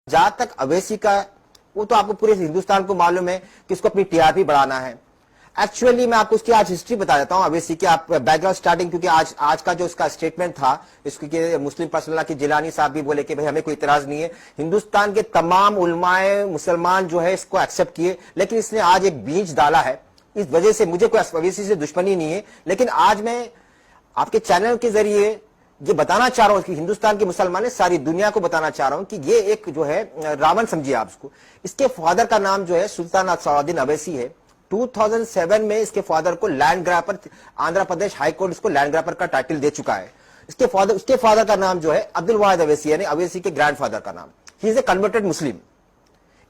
जहां तक अवैसी का, वो तो आपको पूरे हिंदुस्तान को मालूम है कि इसको अपनी टीआरपी बढ़ाना है। एक्चुअली मैं आपको उसकी आज हिस्ट्री बता देता हूं अवैसी की, आप बैकग्राउंड स्टार्टिंग, क्योंकि आज का जो उसका स्टेटमेंट था इसकी मुस्लिम पर्सनल की जिलानी साहब भी बोले कि भाई हमें कोई इतराज नहीं है, हिंदुस्तान के तमाम उलमाए मुसलमान जो है इसको एक्सेप्ट किए, लेकिन इसने आज एक बीज डाला है। इस वजह से मुझे कोई अवैसी से दुश्मनी नहीं है, लेकिन आज मैं आपके चैनल के जरिए ये बताना चाह रहा हूं कि हिंदुस्तान के मुसलमान, सारी दुनिया को बताना चाह रहा हूं कि ये एक जो है रावण समझिए आप इसको। इसके फादर का नाम जो है सुल्तान असदुद्दीन अवैसी है। 2007 में इसके फादर को लैंड ग्रैपर, आंध्र प्रदेश हाईकोर्ट इसको लैंड ग्रैपर का टाइटल दे चुका है। उसके फादर का नाम जो है अब्दुल वाहिद अवैसी, यानी अवैसी के ग्रैंडफादर का नाम। ही इज ए कन्वर्टेड मुस्लिम।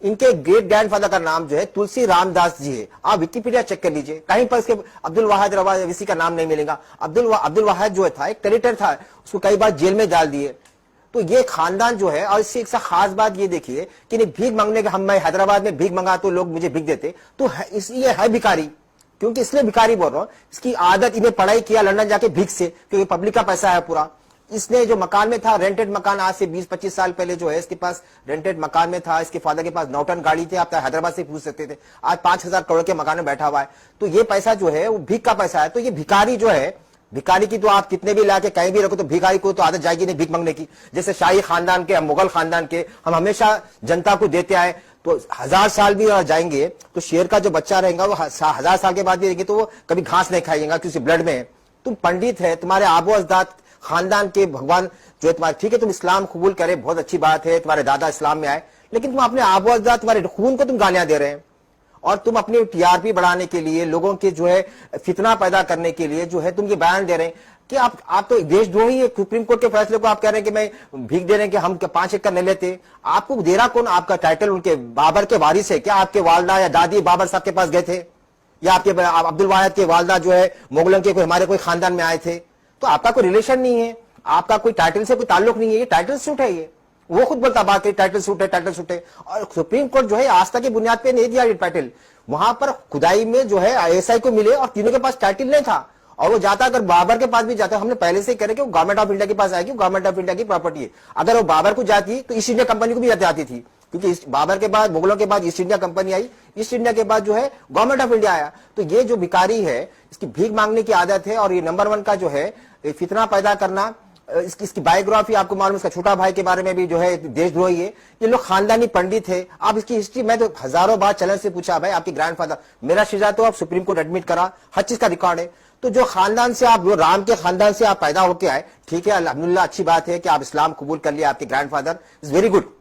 इनके ग्रेट ग्रैंडफादर का नाम जो है तुलसी रामदास जी है। आप विकिपीडिया चेक कर लीजिए, कहीं पर इसके अब्दुल वाहिद अवैसी का नाम नहीं मिलेगा। अब्दुल वाहिद जो था एक टेरिटर था, उसको कई बार जेल में डाल दिए। तो ये खानदान जो है, और इससे एक खास बात ये देखिए कि नहीं भीख मांगने के, मैं हैदराबाद में भीख मंगा तो लोग मुझे भीख देते, तो ये है भिखारी। क्योंकि इसलिए भिखारी बोल रहा हूं, इसकी आदत, इन्हें पढ़ाई किया लंदन जाके भीख से, क्योंकि पब्लिक का पैसा है पूरा। इसने जो मकान में था, रेंटेड मकान, आज से 20-25 साल पहले जो है इसके पास रेंटेड मकान में था। इसके फादर के पास 9 टन गाड़ी थी, आप हैदराबाद से पूछ सकते थे। आज 5,000 करोड़ के मकान में बैठा हुआ है। तो ये पैसा जो है वो भीख का पैसा है। तो ये भिखारी जो है, भिखारी की तो आप कितने भी लाके कहीं भी रखो, तो भिखारी को तो आदत जाएगी नहीं भीख मांगने की। जैसे शाही खानदान के, मुगल खानदान के हम हमेशा जनता को देते आए, तो 1000 साल भी जाएंगे तो शेर का जो बच्चा रहेगा वो 1000 साल के बाद भी रहेंगे, तो वो कभी घास नहीं खाएगा क्योंकि ब्लड में है। तुम पंडित है, तुम्हारे आबो अजदाद खानदान के भगवान जो है तुम्हारे, ठीक है तुम इस्लाम कबूल करे, बहुत अच्छी बात है, तुम्हारे दादा इस्लाम में आए, लेकिन तुम अपने आबो अजदाद, तुम्हारे खून को तुम गालियां दे रहे हैं। और तुम अपनी टीआरपी बढ़ाने के लिए, लोगों के जो है फितना पैदा करने के लिए जो है तुम ये बयान दे रहे हैं कि आप तो देशद्रोही है। सुप्रीम कोर्ट के फैसले को आप कह रहे हैं कि मैं भीख दे रहे हैं कि हम 5 एकड़ नहीं लेते। आपको दे रहा कौन? आपका टाइटल उनके बाबर के वारिस है क्या? आपके वालदा या दादी बाबर साहब के पास गए थे, या आपके अब्दुल वाहिद के वालदा जो है मुगलों के हमारे कोई खानदान में आए थे? तो आपका कोई रिलेशन नहीं है, आपका कोई टाइटल से कोई ताल्लुक नहीं है। ये टाइटल सूट है, ये वो खुद बोलता बात है टाइटल सूट है, टाइटल सूट है। और सुप्रीम कोर्ट जो है आस्था की बुनियाद पे नहीं दिया ये टाइटल। वहां पर खुदाई में जो है आईएसआई को मिले और तीनों के पास टाइटल नहीं था, और वो जाता, अगर बाबर के पास भी जाता, हमने पहले से कह रहे कि वो गवर्नमेंट ऑफ इंडिया के पास आएगी, गवर्नमेंट ऑफ इंडिया की प्रॉपर्टी है। अगर वो बाबर को जाती तो ईस्ट इंडिया कंपनी को भी जाती थी, क्योंकि बाबर के बाद, मुगलों के बाद ईस्ट इंडिया कंपनी आई, ईस्ट इंडिया के बाद जो है गवर्नमेंट ऑफ इंडिया आया। तो ये जो भिखारी है, इसकी भीख मांगने की आदत है, और ये नंबर 1 का जो है फितना पैदा करना। इसकी बायोग्राफी आपको मालूम, इसका छोटा भाई के बारे में भी जो है देशद्रोही है। ये लोग खानदानी पंडित है। आप इसकी हिस्ट्री, मैं तो हजारों बार चैनल से पूछा, भाई आपके ग्रैंडफादर, मेरा शिजा तो आप सुप्रीम कोर्ट एडमिट करा, हर चीज का रिकॉर्ड है। तो जो खानदान से आप, जो राम के खानदान से आप पैदा होके आए, ठीक है अल्हम्दुलिल्लाह, अच्छी बात है कि आप इस्लाम कबूल कर लिया, आपके grandfather is very good,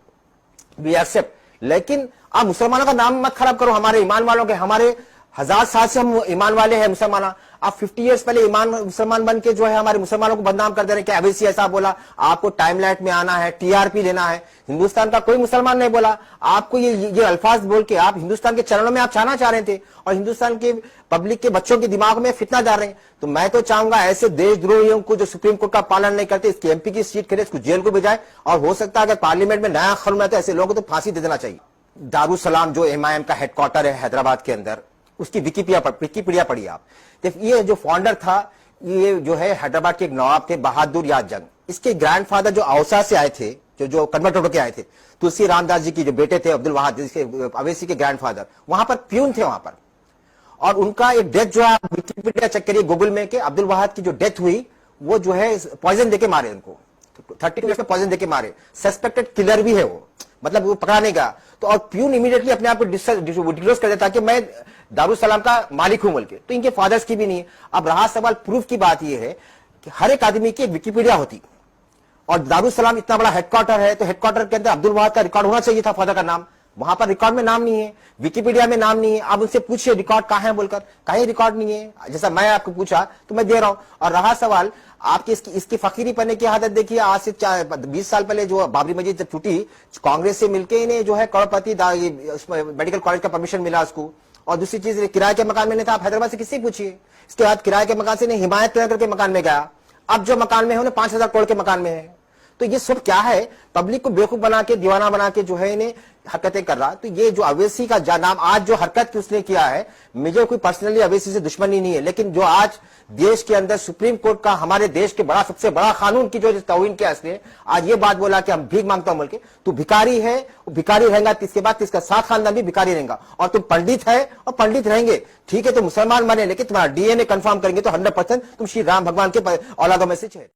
we accept. लेकिन आप मुसलमानों का नाम मत खराब करो, हमारे ईमान वालों के। हमारे 1000 साल से हम ईमान वाले हैं मुसलमान। आप 50 इयर्स पहले ईमान मुसलमान बन के जो है हमारे मुसलमानों को बदनाम कर दे रहे हैं कि अवैसी ऐसा बोला। आपको टाइमलाइट में आना है, टीआरपी लेना है। हिंदुस्तान का कोई मुसलमान नहीं बोला आपको ये अल्फाज बोल के, आप हिंदुस्तान के चरणों में आप छाना चाह रहे थे, और हिंदुस्तान के पब्लिक के बच्चों के दिमाग में फितना डाल रहे हैं। तो मैं तो चाहूंगा ऐसे देशद्रोहियों को जो सुप्रीम कोर्ट का पालन नहीं करते, इसकी एमपी की सीट खरीदे, इसको जेल को भेजाए, और हो सकता है अगर पार्लियामेंट में नया खत्म रहता है, ऐसे लोगों को तो फांसी दे देना चाहिए। दारुसलाम जो एमआईएम का हेडक्वार्टर है हैदराबाद के अंदर, उसकी विकिपीडिया पढ़िए आप। ये जो फाउंडर था, ये जो है हैदराबाद के एक नवाब थे, बहादुर याद जंग। इसके ग्रैंडफादर जो औसा से आए थे, जो कन्वर्ट होकर आए थे, तुलसी रामदास जी की जो बेटे थे अब्दुल वाहिद अवैसी के ग्रैंडफादर, वहां पर प्यून थे वहां पर। और उनका एक डेथ जो है, विकिपीडिया चेक करिए गूगल में, कि अब्दुल वाहिद की जो डेथ हुई वो जो है पॉइजन देके मारे उनको, 30 में पॉइजन देके मारे। सस्पेक्टेड किलर भी है वो, मतलब वो पकड़ा नहीं गया। तो और प्यून इमीडिएटली अपने आप को डिस्क्लोज कर देता कि मैं दारुसलाम का मालिक हूं बोल के। तो इनके फादर्स की भी नहीं है। अब रहा सवाल प्रूफ की, बात यह है कि हर एक आदमी की एक विकिपीडिया होती, और दारुसलाम इतना बड़ा हेडक्वार्टर है, तो हेडक्वार्टर के अंदर अब्दुल वाहिद का रिकॉर्ड होना चाहिए था, फादर का नाम। वहां पर रिकॉर्ड में नाम नहीं है, विकिपीडिया में नाम नहीं है। आप उनसे पूछिए रिकॉर्ड कहां है बोलकर, कहीं रिकॉर्ड नहीं है। जैसा मैं आपको पूछा तो मैं दे रहा हूं। और रहा सवाल आपकी इसकी फकीरी पन्ने की आदत देखिए। आज से 20 साल पहले जो बाबरी मस्जिद जब टूटी, कांग्रेस से मिलकर इन्हें जो है करोड़पति मेडिकल कॉलेज का परमिशन मिला उसको। और दूसरी चीज, किराए के मकान में नहीं था। आप हैदराबाद से किससे पूछिए। इसके बाद किराए के मकान से नहीं, हिमायत नगर के मकान में गया। अब जो मकान में है उन्हें 5000 करोड़ के मकान में है। तो ये सब क्या है? पब्लिक को बेवकूफ बना के, दीवाना बना के जो है इन्हें हरकतें कर रहा, तो ये जो अवैसी का नाम आज जो हरकत उसने किया है, मुझे कोई पर्सनली अवैसी से दुश्मनी नहीं है, लेकिन जो आज देश के अंदर सुप्रीम कोर्ट का हमारे देश के सबसे बड़ा कानून की जो तौहीन किया इसने, आज ये बात बोला कि हम भीख मांगता हूं बोल के, तू भिखारी है, भिखारी रहेगा, इसके बाद इसका साथ खानदान भी भिखारी रहेगा, और तुम पंडित है और पंडित रहेंगे, ठीक है, तो मुसलमान बने, लेकिन तुम्हारा डीएनए कंफर्म करेंगे तो 100% तुम श्री राम भगवान के औलादों में से